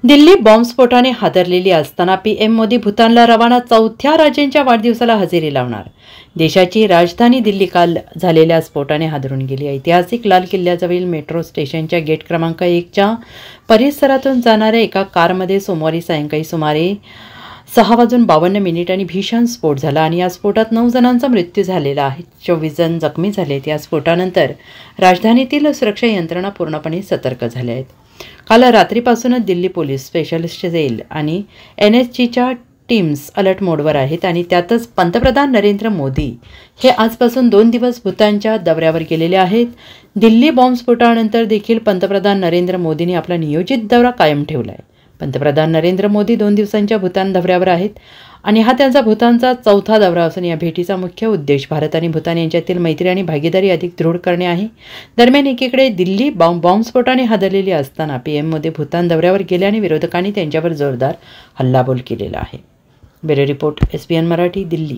दिल्ली बॉम्बस्फोटाने हादरलेली असताना पीएम मोदी भूतानला रवाना चौथ्या राज्यांच्या वाढदिवसाला हजेरी लावणार। देशाची राजधानी दिल्ली काल झालेल्या स्फोटाने हादरून गेली। ऐतिहासिक लाल किल्ल्याजवळील मेट्रो स्टेशनच्या गेट क्रमांक 1च्या परिसरातून जाणाऱ्या एका कारमध्ये सोमवारी सायंकाळी सुमारे 6:52 भीषण स्फोट झाला आणि या स्फोटात 9 जणांचा मृत्यू झालेला आहे। 24 जण जखमी झालेत। या स्फोटानंतर राजधानीतील सुरक्षा यंत्रणा पूर्णपणे सतर्क झाल्या आहेत। काल रात्रीपासूनच दिल्ली पोलीस, स्पेशल सेल आणि एनएसजीच्या टीम्स अलर्ट मोडवर आहेत आणि त्यातच पंतप्रधान नरेंद्र मोदी हे आजपासून 2 दिवस भूतानच्या दौऱ्यावर गेलेले आहेत। दिल्ली बॉम्बस्फोटानंतर देखील पंतप्रधान नरेंद्र मोदींनी आपला नियोजित दौरा कायम ठेवला आहे। पंतप्रधान नरेंद्र मोदी 2 दिवसांच्या भूतान दौऱ्यावर आहेत आणि हा त्यांचा भूतानचा चौथा दौरा असून या भेटीचा मुख्य उद्देश भारत आणि भूतान यांच्यातील मैत्री आणि भागीदारी अधिक दृढ करणे आहे। दरम्यान एकीकडे दिल्ली बॉम्बस्फोटाने हादरलेली असताना पीएम मोदी भूतान दौऱ्यावर गेले आणि विरोधकांनी त्यांच्यावर जोरदार हल्लाबोल केलेला आहे। Bureau report, SBN Marathi, Delhi.